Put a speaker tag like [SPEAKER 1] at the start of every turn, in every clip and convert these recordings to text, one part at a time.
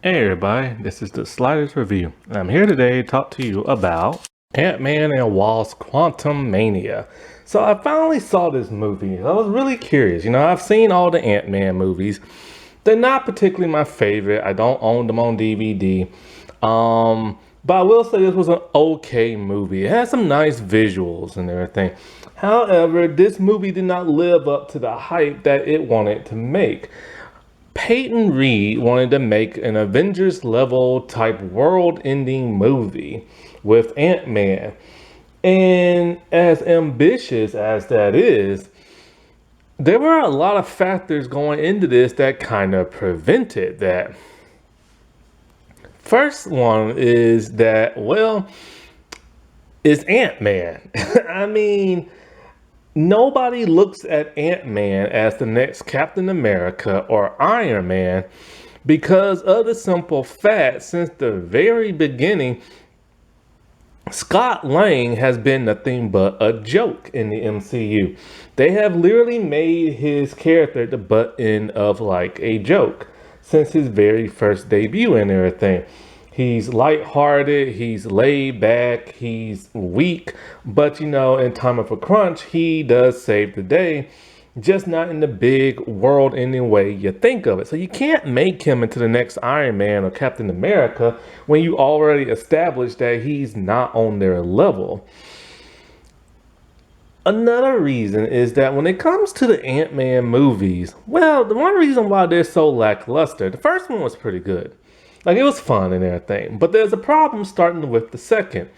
[SPEAKER 1] Hey everybody, this is the Sliders Review. I'm here today to talk to you about Ant-Man and Wasp Quantumania. So I finally saw this movie. I was really curious. I've seen all the Ant-Man movies. They're not particularly my favorite. I don't own them on DVD. But I will say this was an okay movie. It had some nice visuals and everything. However, this movie did not live up to the hype that it wanted to make. Peyton Reed wanted to make an Avengers level type world ending movie with Ant-Man. And as ambitious as that is, there were a lot of factors going into this that kind of prevented that. First one is that, well, it's Ant-Man. I mean, nobody looks at Ant-Man as the next Captain America or Iron Man because of the simple fact, since the very beginning, Scott Lang has been nothing but a joke in the MCU. They have literally made his character the butt end of like a joke since his very first debut and everything. He's lighthearted, he's laid back, he's weak, but in time of a crunch, he does save the day, just not in the big world ending way you think of it. So you can't make him into the next Iron Man or Captain America when you already established that he's not on their level. Another reason is that when it comes to the Ant-Man movies, well, the one reason why they're so lackluster, the first one was pretty good. Like, it was fun and everything. But there's a problem starting with the second.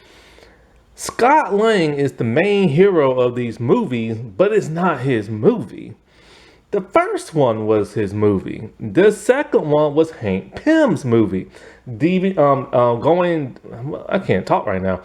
[SPEAKER 1] Scott Lang is the main hero of these movies, but it's not his movie. The first one was his movie. The second one was Hank Pym's movie. I can't talk right now.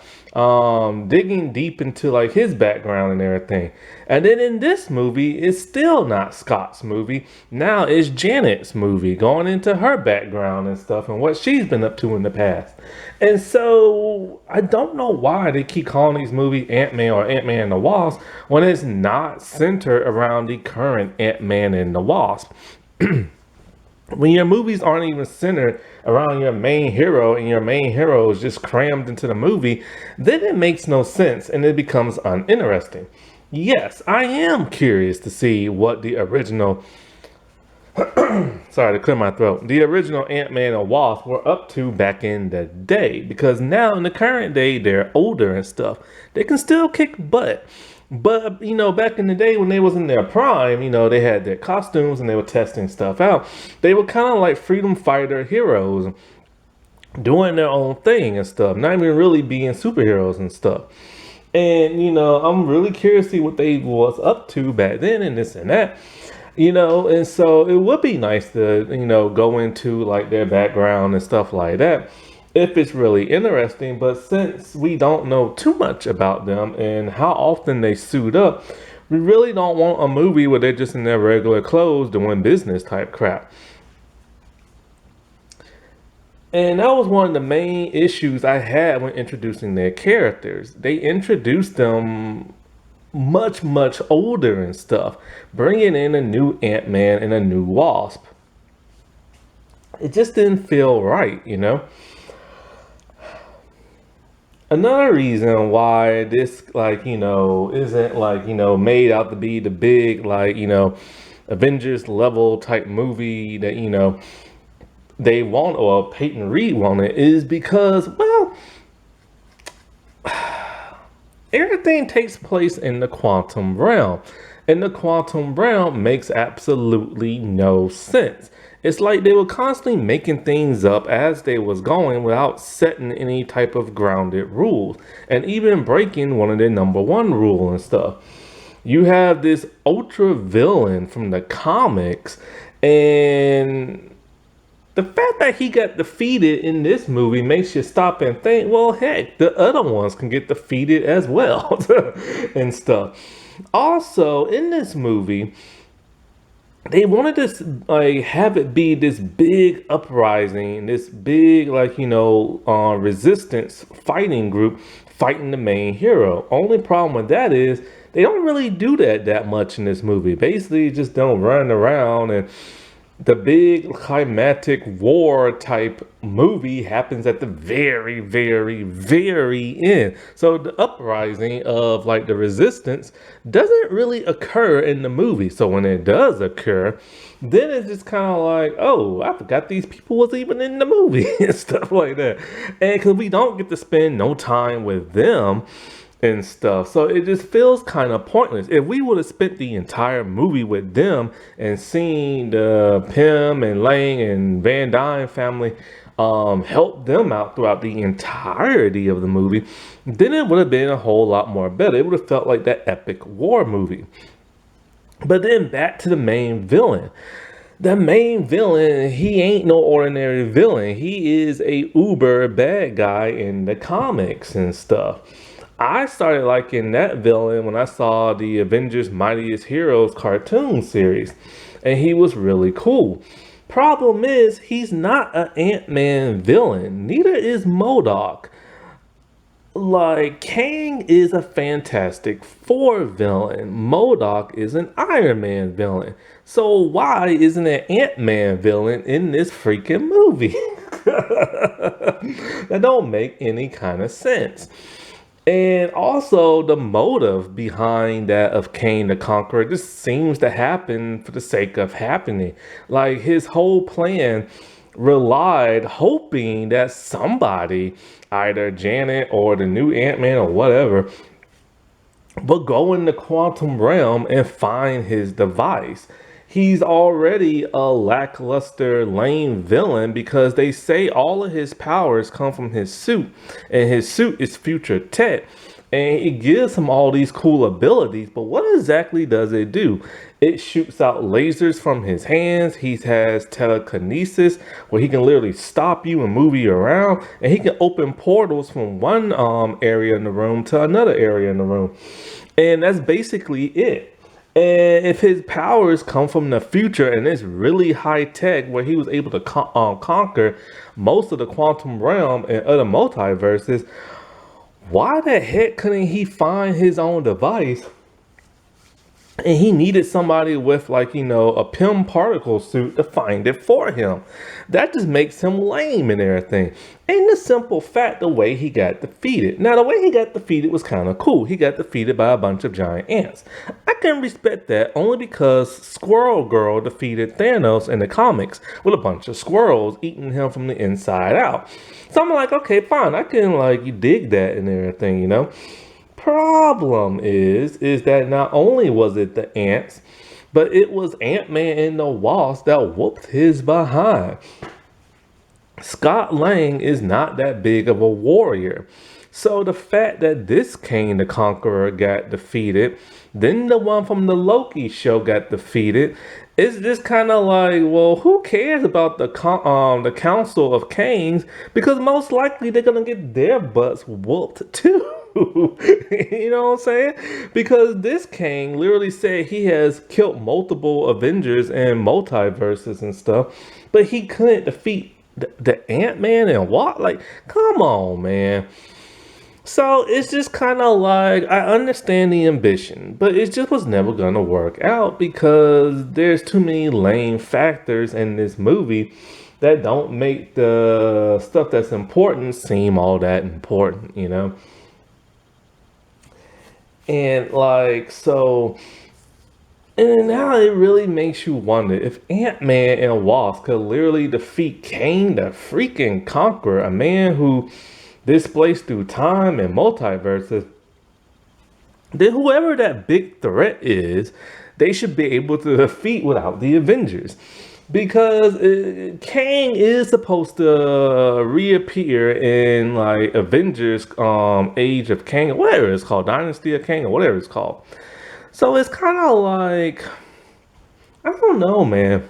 [SPEAKER 1] Digging deep into like his background and everything. And then in this movie, it's still not Scott's movie. Now it's Janet's movie, going into her background and stuff and what she's been up to in the past. And so I don't know why they keep calling these movies Ant-Man or Ant-Man and the Wasp when it's not centered around the current Ant-Man and the Wasp. When your movies aren't even centered around your main hero and your main hero is just crammed into the movie, then it makes no sense and it becomes uninteresting. Yes, I am curious to see what the original sorry to clear my throat. The original Ant-Man and Wasp were up to back in the day, because now in the current day they're older and stuff. They can still kick butt. But back in the day when they was in their prime, they had their costumes and they were testing stuff out. They were kind of like freedom fighter heroes, doing their own thing and stuff, not even really being superheroes and stuff. And I'm really curious to see what they was up to back then and this and that. And so it would be nice to, go into like their background and stuff like that if it's really interesting. But since we don't know too much about them and how often they suit up, we really don't want a movie where they're just in their regular clothes doing business type crap. And that was one of the main issues I had when introducing their characters. They introduced them much older and stuff, bringing in a new Ant-Man and a new Wasp. It just didn't feel right. Another reason why this isn't made out to be the big Avengers level type movie that they want, or Peyton Reed wanted, is because, well, everything takes place in the quantum realm. And the quantum realm makes absolutely no sense. It's like they were constantly making things up as they was going without setting any type of grounded rules. And even breaking one of their number one rule and stuff. You have this ultra villain from the comics, and the fact that he got defeated in this movie makes you stop and think, well, heck, the other ones can get defeated as well and stuff. Also, in this movie, they wanted to have it be this big uprising, this big resistance fighting group fighting the main hero. Only problem with that is they don't really do that much in this movie. Basically, just don't run around and the big climatic war type movie happens at the very, very, very end. So the uprising of like the resistance doesn't really occur in the movie. So when it does occur, then it's just kind of like, oh, I forgot these people was even in the movie and stuff like that. And because we don't get to spend no time with them and stuff. So it just feels kind of pointless. If we would have spent the entire movie with them and seen the Pym and Lang and Van Dyne family help them out throughout the entirety of the movie, then it would have been a whole lot more better. It would have felt like that epic war movie. But then back to the main villain. The main villain, he ain't no ordinary villain. He is a uber bad guy in the comics and stuff. I started liking that villain when I saw the Avengers Mightiest Heroes cartoon series, and he was really cool. Problem is, he's not an Ant-Man villain. Neither is M.O.D.O.K. Like, Kang is a Fantastic Four villain. M.O.D.O.K. is an Iron Man villain. So why isn't an Ant-Man villain in this freaking movie? That don't make any kind of sense. And also, the motive behind that of Kang the Conqueror just seems to happen for the sake of happening. Like, his whole plan relied hoping that somebody, either Janet or the new Ant-Man or whatever, would go in the quantum realm and find his device. He's already a lackluster, lame villain because they say all of his powers come from his suit, and his suit is future tech, and it gives him all these cool abilities. But what exactly does it do? It shoots out lasers from his hands. He has telekinesis where he can literally stop you and move you around, and he can open portals from one area in the room to another area in the room. And that's basically it. And if his powers come from the future and it's really high tech, where he was able to conquer most of the quantum realm and other multiverses, why the heck couldn't he find his own device? And he needed somebody with, like, a Pym particle suit to find it for him. That just makes him lame and everything. And the simple fact, the way he got defeated. Now, the way he got defeated was kind of cool. He got defeated by a bunch of giant ants. I can respect that only because Squirrel Girl defeated Thanos in the comics with a bunch of squirrels eating him from the inside out. So I'm like, okay, fine. I can, like, dig that and everything. Problem is that not only was it the ants, but it was Ant-Man and the Wasp that whooped his behind. Scott Lang is not that big of a warrior. So the fact that this Kang the Conqueror got defeated, then the one from the Loki show got defeated, it's just kind of like, well, who cares about the Council of Kangs? Because most likely they're gonna get their butts whooped too. You know what I'm saying? Because this Kang literally said he has killed multiple Avengers and multiverses and stuff, but he couldn't defeat the Ant-Man and what? Like, come on, man. So it's just kind of like, I understand the ambition, but it just was never going to work out because there's too many lame factors in this movie that don't make the stuff that's important seem all that important. And like, so, and now it really makes you wonder if Ant-Man and Wasp could literally defeat Kang the freaking Conqueror, a man who displaced through time and multiverses, then whoever that big threat is, they should be able to defeat without the Avengers. Because Kang is supposed to reappear in like Avengers Age of Kang, or whatever it's called, Dynasty of Kang, or whatever it's called. So it's kind of like, I don't know, man.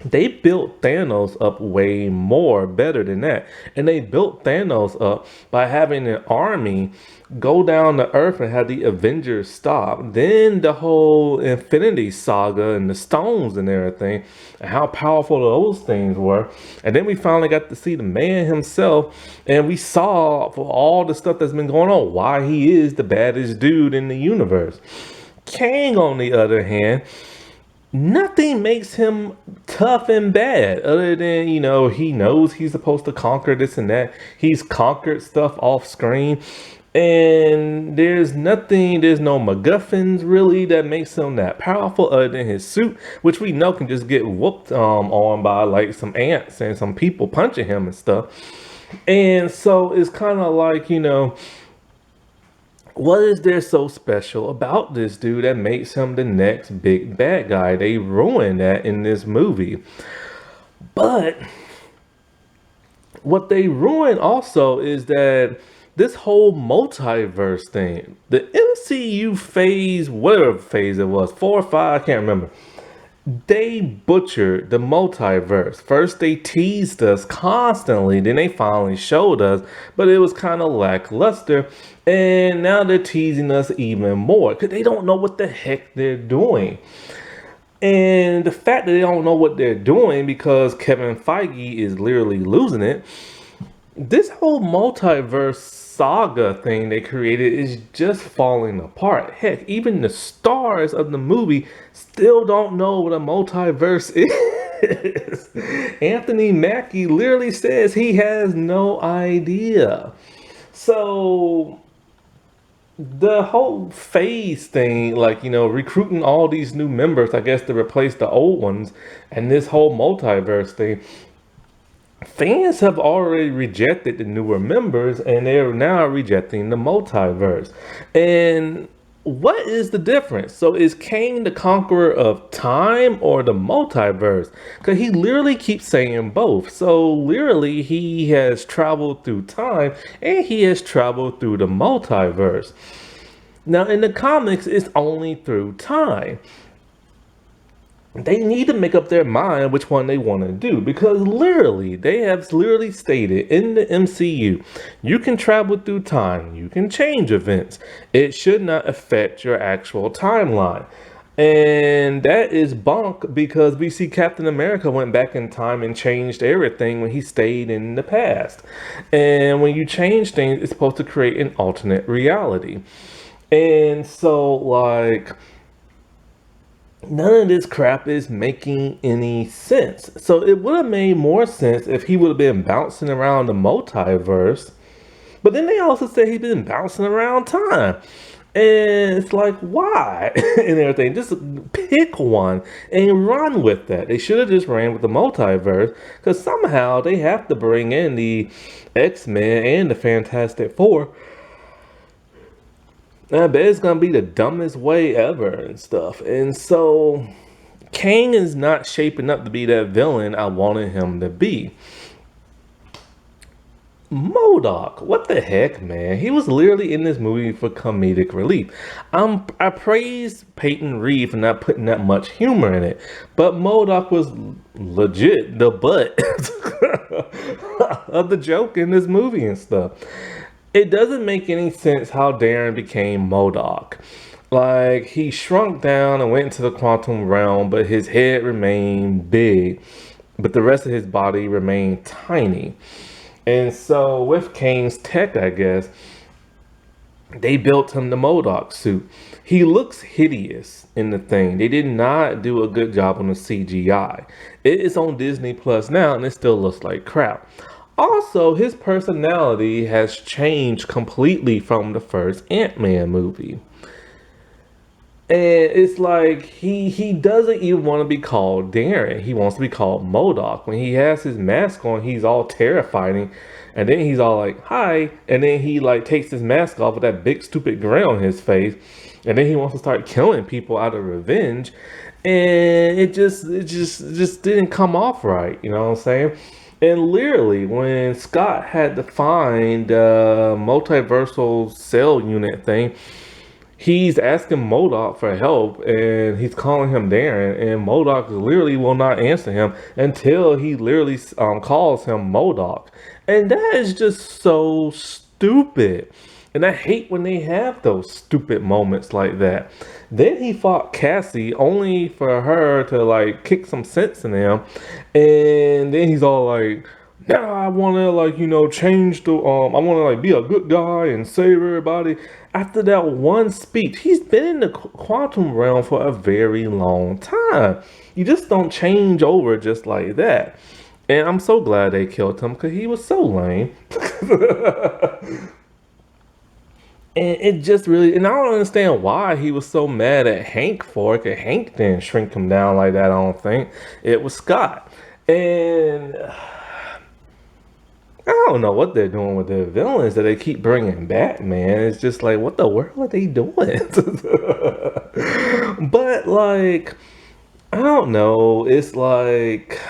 [SPEAKER 1] They built Thanos up way more better than that. And they built Thanos up by having an army go down to Earth and have the Avengers stop. Then the whole Infinity Saga and the stones and everything, and how powerful those things were. And then we finally got to see the man himself, and we saw for all the stuff that's been going on why he is the baddest dude in the universe. Kang, on the other hand, nothing makes him tough and bad other than, he knows he's supposed to conquer this and that. He's conquered stuff off screen. And there's no MacGuffins really that makes him that powerful other than his suit, which we know can just get whooped on by like some ants and some people punching him and stuff. And so it's kind of like, what is there so special about this dude that makes him the next big bad guy? They ruined that in this movie. But what they ruined also is that this whole multiverse thing, the MCU phase, whatever phase it was, 4 or 5, I can't remember. They butchered the multiverse. First, they teased us constantly, then they finally showed us, but it was kind of lackluster. And now they're teasing us even more because they don't know what the heck they're doing. And the fact that they don't know what they're doing because Kevin Feige is literally losing it, this whole multiverse saga thing they created is just falling apart. Heck, even the stars of the movie still don't know what a multiverse is. Anthony Mackie literally says he has no idea. So the whole phase thing, like, recruiting all these new members, I guess, to replace the old ones, and this whole multiverse thing, fans have already rejected the newer members and they're now rejecting the multiverse. And what is the difference? So is Kang the conqueror of time or the multiverse? Because he literally keeps saying both. So literally he has traveled through time and he has traveled through the multiverse. Now in the comics, it's only through time. They need to make up their mind which one they want to do, because literally they have literally stated in the MCU, you can travel through time, you can change events, it should not affect your actual timeline. And that is bunk because we see Captain America went back in time and changed everything when he stayed in the past. And when you change things, it's supposed to create an alternate reality. And so, like, none of this crap is making any sense. So it would have made more sense if he would have been bouncing around the multiverse. But then they also said he's been bouncing around time. And it's like, why? And everything. Just pick one and run with that. They should have just ran with the multiverse, because somehow they have to bring in the X-Men and the Fantastic Four. I bet it's gonna be the dumbest way ever and stuff. And so Kang is not shaping up to be that villain I wanted him to be. M.O.D.O.K, what the heck, man? He was literally in this movie for comedic relief. I praise Peyton Reed for not putting that much humor in it, but M.O.D.O.K was legit the butt of the joke in this movie and stuff. It doesn't make any sense how Darren became M.O.D.O.K. Like, he shrunk down and went into the quantum realm, but his head remained big, but the rest of his body remained tiny. And so with Kang's tech, I guess, they built him the M.O.D.O.K suit. He looks hideous in the thing. They did not do a good job on the CGI. It is on Disney Plus now, and it still looks like crap. Also, his personality has changed completely from the first Ant-Man movie. And it's like he doesn't even want to be called Darren. He wants to be called M.O.D.O.K. When he has his mask on, he's all terrifying. And then he's all like, hi. And then he like takes his mask off with that big stupid grin on his face. And then he wants to start killing people out of revenge. And it just didn't come off right. You know what I'm saying? And literally, when Scott had to find the multiversal cell unit thing, he's asking M.O.D.O.K for help, and he's calling him Darren, and M.O.D.O.K literally will not answer him until he literally calls him M.O.D.O.K. And that is just so stupid. And I hate when they have those stupid moments like that. Then he fought Cassie only for her to like kick some sense in him. And then he's all like, now I want to like change the I want to like be a good guy and save everybody. After that one speech, he's been in the quantum realm for a very long time. You just don't change over just like that. And I'm so glad they killed him because he was so lame. And it just really, and I don't understand why he was so mad at Hank for it. Cause Hank didn't shrink him down like that. I don't think it was Scott. And I don't know what they're doing with their villains that they keep bringing back, man. It's just like, what the world are they doing? But like, I don't know. It's like,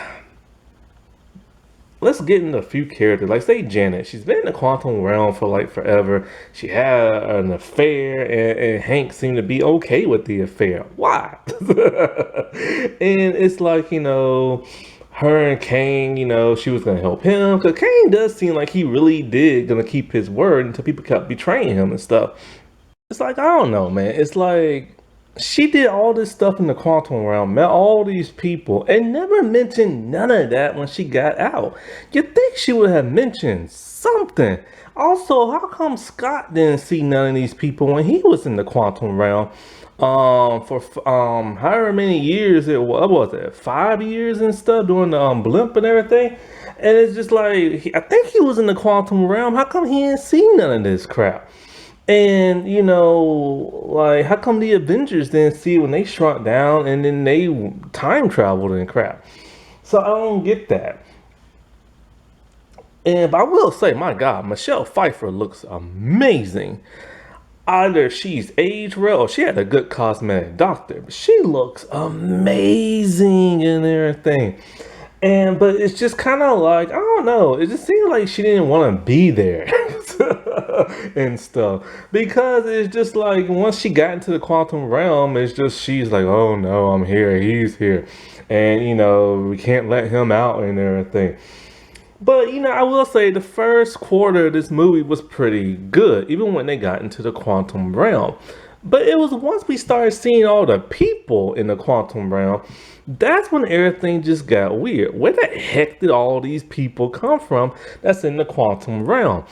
[SPEAKER 1] let's get into a few characters. Like, say Janet. She's been in the quantum realm for like forever. She had an affair, and Hank seemed to be okay with the affair. Why? And it's like, her and Kane, she was gonna help him. Because Kane does seem like he really did gonna keep his word until people kept betraying him and stuff. It's like, I don't know, man. It's like she did all this stuff in the quantum realm, met all these people, and never mentioned none of that when she got out. You'd think she would have mentioned something. Also, how come Scott didn't see none of these people when he was in the quantum realm? For however many years it was, what was it, 5 years and stuff, doing the blimp and everything. And it's just like, I think he was in the quantum realm. How come he didn't see none of this crap? And like, how come the Avengers didn't see it when they shrunk down and then they time traveled and crap? So I don't get that. And but I will say, my God, Michelle Pfeiffer looks amazing. Either she's aged well or she had a good cosmetic doctor, but she looks amazing and everything. And but it's just kind of like, I don't know. It just seems like she didn't want to be there and stuff, because it's just like once she got into the quantum realm, it's just she's like, oh no, I'm here, he's here, and we can't let him out and everything. But I will say the first quarter of this movie was pretty good, even when they got into the quantum realm. But it was once we started seeing all the people in the quantum realm, that's when everything just got weird. Where the heck did all these people come from that's in the quantum realm?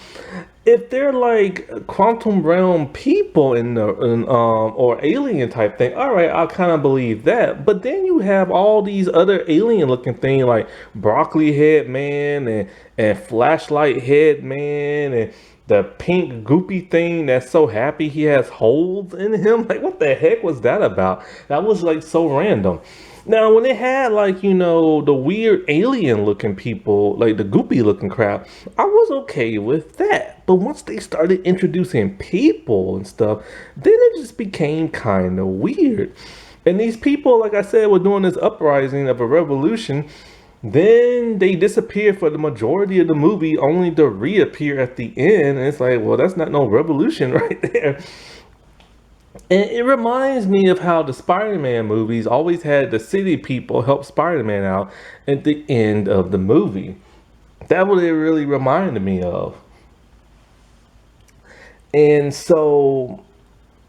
[SPEAKER 1] If they're like quantum realm people or alien type thing, all right, I kind of believe that. But then you have all these other alien looking things like broccoli head man and flashlight head man and the pink goopy thing that's so happy he has holes in him. Like, what the heck was that about? That was like so random. Now, when they had like, the weird alien looking people, like the goopy looking crap, I was okay with that. But once they started introducing people and stuff, then it just became kind of weird. And these people, like I said, were doing this uprising of a revolution. Then they disappear for the majority of the movie, only to reappear at the end. And it's like, well, that's not no revolution right there. And it reminds me of how the Spider-Man movies always had the city people help Spider-Man out at the end of the movie. That's what it really reminded me of. And so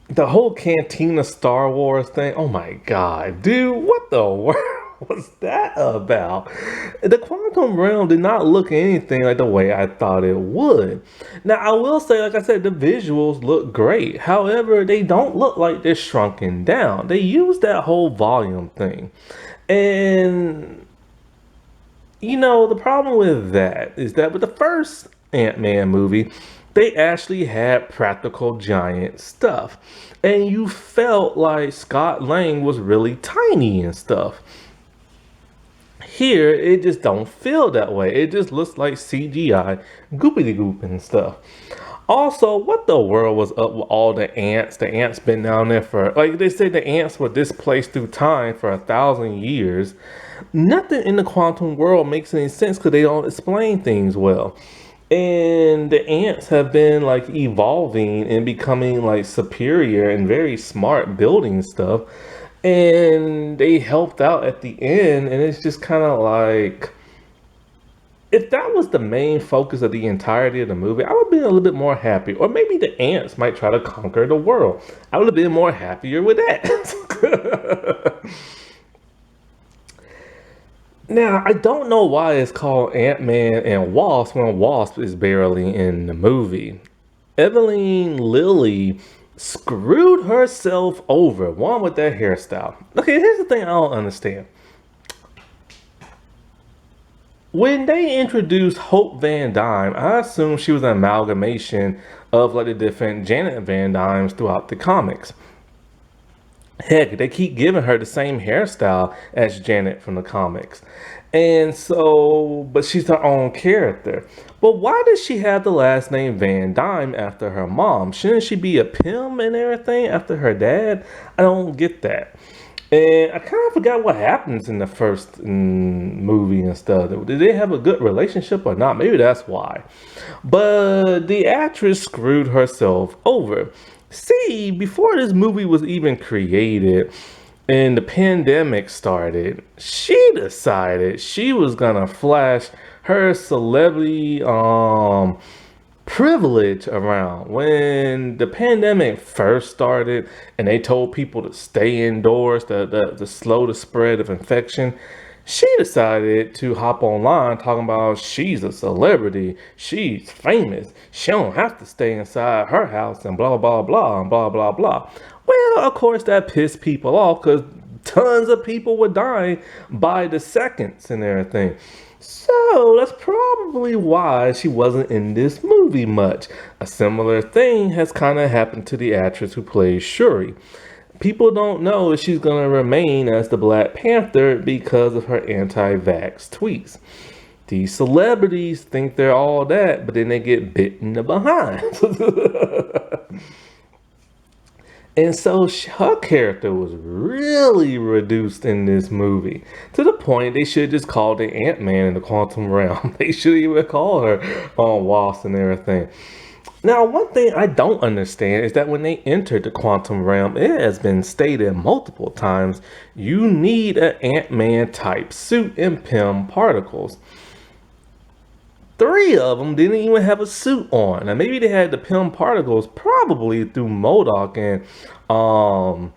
[SPEAKER 1] the whole Cantina Star Wars thing, oh my God, dude, what the world was that about? The quantum realm did not look anything like the way I thought it would. Now, I will say, like I said, the visuals look great. However, they don't look like they're shrunken down. They use that whole volume thing. And, the problem with that is that with the first Ant-Man movie, they actually had practical giant stuff. And you felt like Scott Lang was really tiny and stuff. Here, it just don't feel that way. It just looks like CGI goopity goop and stuff. Also, what the world was up with all the ants? The ants been down there for, like they say, the ants were displaced through time for 1,000 years. Nothing in the quantum world makes any sense because they don't explain things well. And the ants have been like evolving and becoming like superior and very smart building stuff. And they helped out at the end, and it's just kind of like, if that was the main focus of the entirety of the movie, I would be a little bit more happy. Or maybe the ants might try to conquer the world. I would have been more happier with that. Now, I don't know why it's called Ant-Man and Wasp when Wasp is barely in the movie. Evelyn Lilly screwed herself over, one with that hairstyle. Okay, here's the thing I don't understand. When they introduced Hope Van Dyne, I assumed she was an amalgamation of like the different Janet Van Dynes throughout the comics. Heck, they keep giving her the same hairstyle as Janet from the comics. And so, but she's her own character. But why does she have the last name Van Dyne after her mom? Shouldn't she be a Pym and everything after her dad? I don't get that. And I kind of forgot what happens in the first movie and stuff. Did they have a good relationship or not? Maybe that's why. But the actress screwed herself over. See, before this movie was even created and the pandemic started, she decided she was gonna flash her celebrity privilege around. When the pandemic first started and they told people to stay indoors to slow the spread of infection, she decided to hop online talking about she's a celebrity, she's famous, she don't have to stay inside her house and blah blah blah and blah blah blah. Well, of course that pissed people off because tons of people were dying by the seconds and everything. So that's probably why she wasn't in this movie much. A similar thing has kind of happened to the actress who plays Shuri. People don't know if she's going to remain as the Black Panther because of her anti-vax tweets. These celebrities think they're all that, but then they get bit in the behind. And so her character was really reduced in this movie to the point they should just call the Ant-Man in the quantum realm. They should even call her on Wasp and everything. Now, one thing I don't understand is that when they entered the quantum realm, it has been stated multiple times, you need an Ant-Man type suit and Pym particles. Three of them didn't even have a suit on. Now, maybe they had the Pym particles probably through M.O.D.O.K and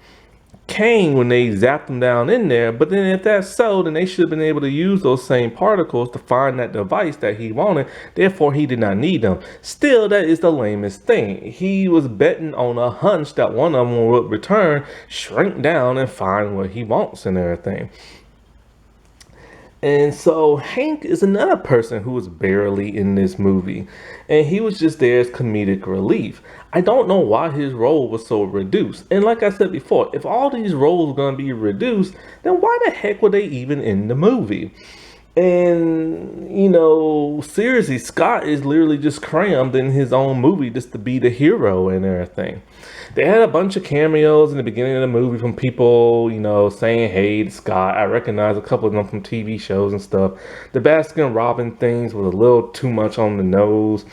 [SPEAKER 1] Kane when they zapped them down in there. But then if that's so, then they should have been able to use those same particles to find that device that he wanted. Therefore, he did not need them. Still, that is the lamest thing. He was betting on a hunch that one of them would return, shrink down, and find what he wants and everything. And so Hank is another person who was barely in this movie, and he was just there as comedic relief. I don't know why his role was so reduced. And like I said before, if all these roles were going to be reduced, then why the heck were they even in the movie? And, you know, seriously, Scott is literally just crammed in his own movie just to be the hero and everything. They had a bunch of cameos in the beginning of the movie from people, you know, saying hey to Scott. I recognize a couple of them from TV shows and stuff. The Baskin Robin things was a little too much on the nose.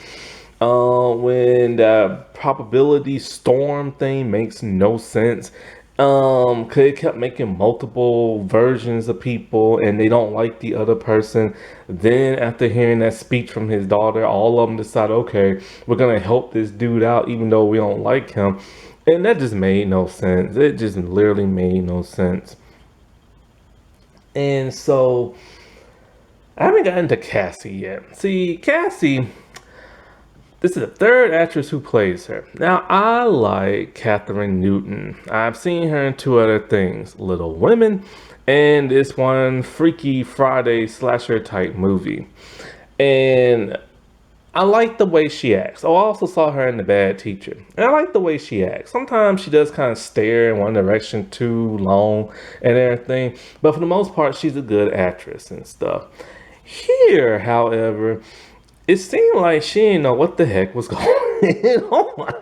[SPEAKER 1] When the probability storm thing makes no sense. Cause it kept making multiple versions of people and they don't like the other person. Then after hearing that speech from his daughter, all of them decide, okay, we're gonna help this dude out even though we don't like him. And that just made no sense. It just literally made no sense. And so I haven't gotten to Cassie yet. See, Cassie, this is the third actress who plays her. Now, I like Catherine Newton. I've seen her in two other things, Little Women and this one Freaky Friday slasher type movie. And I like the way she acts. Oh, I also saw her in The Bad Teacher. And I like the way she acts. Sometimes she does kind of stare in one direction too long and everything. But for the most part, she's a good actress and stuff. Here, however, it seemed like she didn't know what the heck was going on.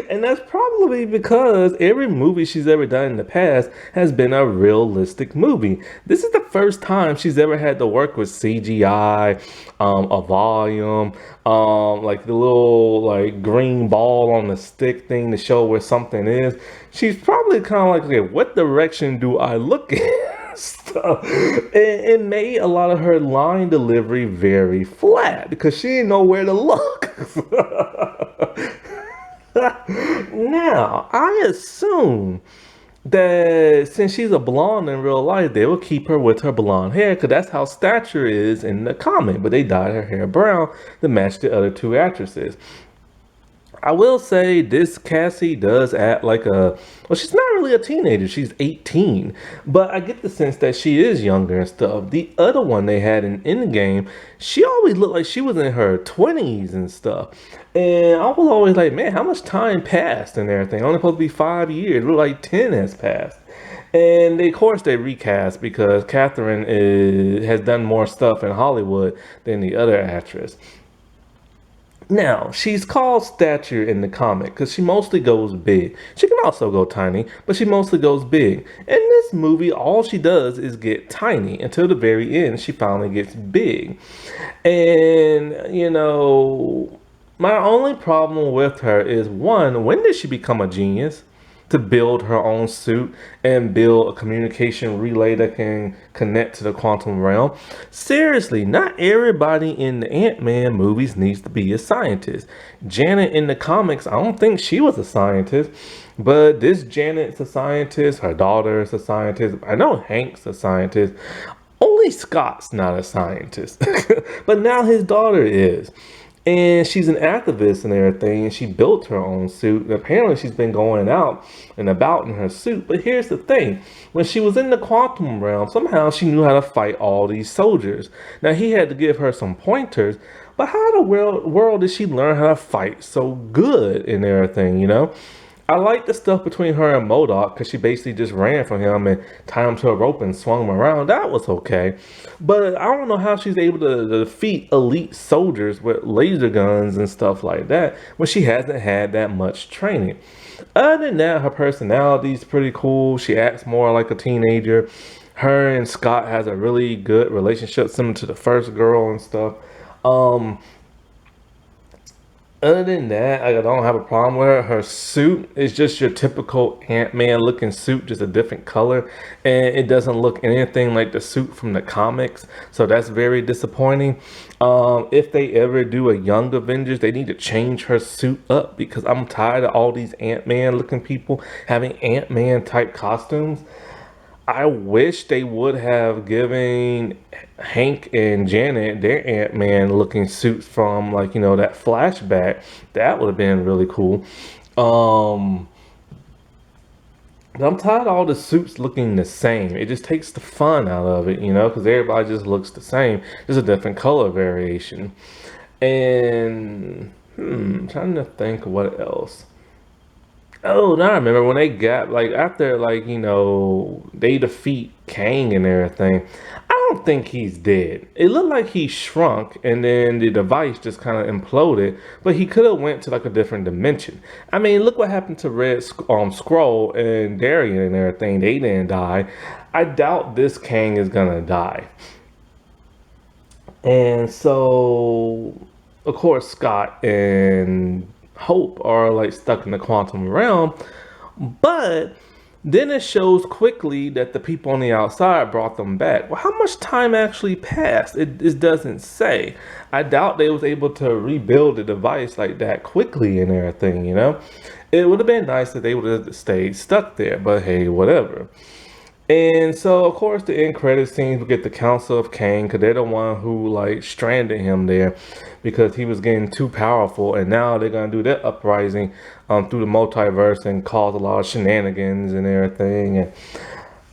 [SPEAKER 1] And that's probably because every movie she's ever done in the past has been a realistic movie. This is the first time she's ever had to work with CGI, a volume, like the little like green ball on the stick thing to show where something is. She's probably kind of like, okay, what direction do I look in? Stuff. It made a lot of her line delivery very flat because she didn't know where to look. Now, I assume that since she's a blonde in real life, they will keep her with her blonde hair because that's how Stature is in the comic. But they dyed her hair brown to match the other two actresses. I will say this Cassie does act like well, she's not really a teenager. She's 18. But I get the sense that she is younger and stuff. The other one they had in Endgame, she always looked like she was in her 20s and stuff. And I was always like, man, how much time passed and everything? Only supposed to be 5 years. It looked like 10 has passed. And of course they recast because has done more stuff in Hollywood than the other actress. Now, she's called Stature in the comic because she mostly goes big. She can also go tiny, but she mostly goes big. In this movie, all she does is get tiny until the very end. She finally gets big. And, my only problem with her is one, when did she become a genius? To build her own suit and build a communication relay that can connect to the quantum realm. Seriously, not everybody in the Ant-Man movies needs to be a scientist. Janet in the comics, I don't think she was a scientist, but this Janet's a scientist, her daughter is a scientist. I know Hank's a scientist. Only Scott's not a scientist, but now his daughter is. And she's an activist and everything, and she built her own suit. And apparently she's been going out and about in her suit. But here's the thing. When she was in the quantum realm, somehow she knew how to fight all these soldiers. Now, he had to give her some pointers. But how in the world did she learn how to fight so good and everything? I like the stuff between her and M.O.D.O.K because she basically just ran from him and tied him to a rope and swung him around. That was okay. But I don't know how she's able to defeat elite soldiers with laser guns and stuff like that when she hasn't had that much training. Other than that, her personality is pretty cool. She acts more like a teenager. Her and Scott has a really good relationship, similar to the first girl and stuff. Other than that, I don't have a problem with her. Her suit is just your typical Ant-Man looking suit, just a different color. And it doesn't look anything like the suit from the comics. So that's very disappointing. If they ever do a Young Avengers, they need to change her suit up because I'm tired of all these Ant-Man looking people having Ant-Man type costumes. I wish they would have given Hank and Janet their Ant-Man looking suits from that flashback. That would have been really cool. But I'm tired of all the suits looking the same. It just takes the fun out of it, because everybody just looks the same. There's a different color variation. And trying to think what else. Oh, now I remember when they got after they defeat Kang and everything. I don't think he's dead. It looked like he shrunk and then the device just kind of imploded, but he could have went to a different dimension. I mean, look what happened to Red Scroll and Darian and everything. They didn't die. I doubt this Kang is gonna die. And so, of course, Scott and Hope are stuck in the quantum realm, but then it shows quickly that the people on the outside brought them back. Well, how much time actually passed? It doesn't say. I doubt they was able to rebuild the device like that quickly and everything. It would have been nice if they would have stayed stuck there, but hey, whatever. And so, of course, the end credit scenes, we get the Council of Kang, because they're the one who, stranded him there because he was getting too powerful. And now they're going to do that uprising through the multiverse and cause a lot of shenanigans and everything. And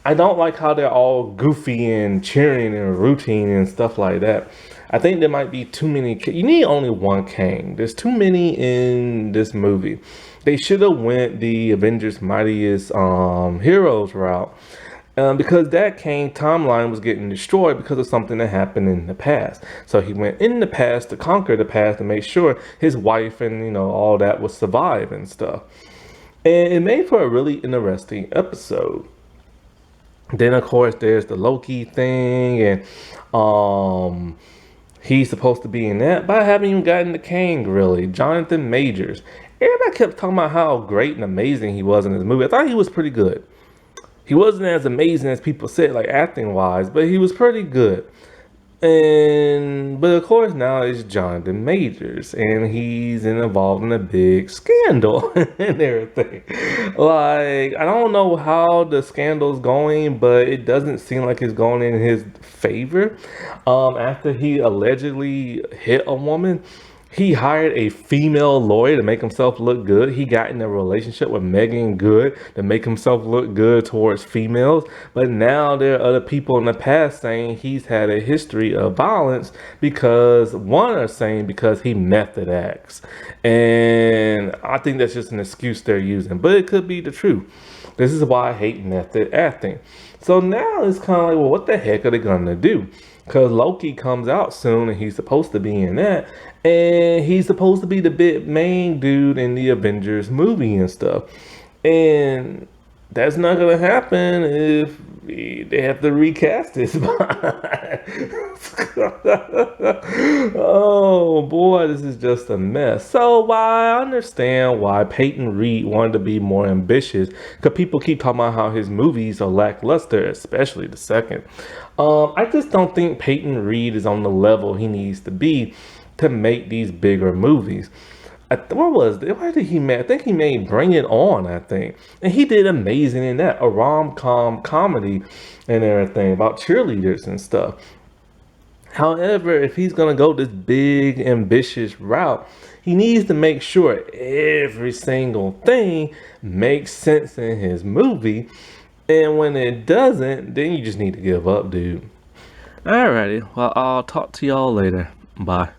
[SPEAKER 1] I don't like how they're all goofy and cheering and routine and stuff like that. I think there might be too many. You need only one Kang. There's too many in this movie. They should have went the Avengers Mightiest Heroes route. Because that Kang timeline was getting destroyed because of something that happened in the past. So he went in the past to conquer the past to make sure his wife and all that would survive and stuff. And it made for a really interesting episode. Then of course there's the Loki thing, and he's supposed to be in that, but I haven't even gotten the Kang really. Jonathan Majors. Everybody kept talking about how great and amazing he was in this movie. I thought he was pretty good. He wasn't as amazing as people said, acting wise, but he was pretty good. And but of course now it's Jonathan Majors, and he's involved in a big scandal and everything. Like I don't know how the scandal's going, but it doesn't seem like it's going in his favor. After he allegedly hit a woman, he hired a female lawyer to make himself look good. He got in a relationship with Megan Good to make himself look good towards females. But now there are other people in the past saying he's had a history of violence because one are saying because he method acts. And I think that's just an excuse they're using, but it could be the truth. This is why I hate method acting. So now it's kind of like, well, what the heck are they going to do? Because Loki comes out soon and he's supposed to be in that. And he's supposed to be the big main dude in the Avengers movie and stuff. And that's not going to happen if they have to recast this. Oh boy, this is just a mess. So while I understand why Peyton Reed wanted to be more ambitious, because people keep talking about how his movies are lackluster, especially the second. I just don't think Peyton Reed is on the level he needs to be to make these bigger movies. What was it? Why did he make? I think he made Bring It On, I think. And he did amazing in that. A rom-com comedy and everything about cheerleaders and stuff. However, if he's going to go this big, ambitious route, he needs to make sure every single thing makes sense in his movie. And when it doesn't, then you just need to give up, dude. Alrighty. Well, I'll talk to y'all later. Bye.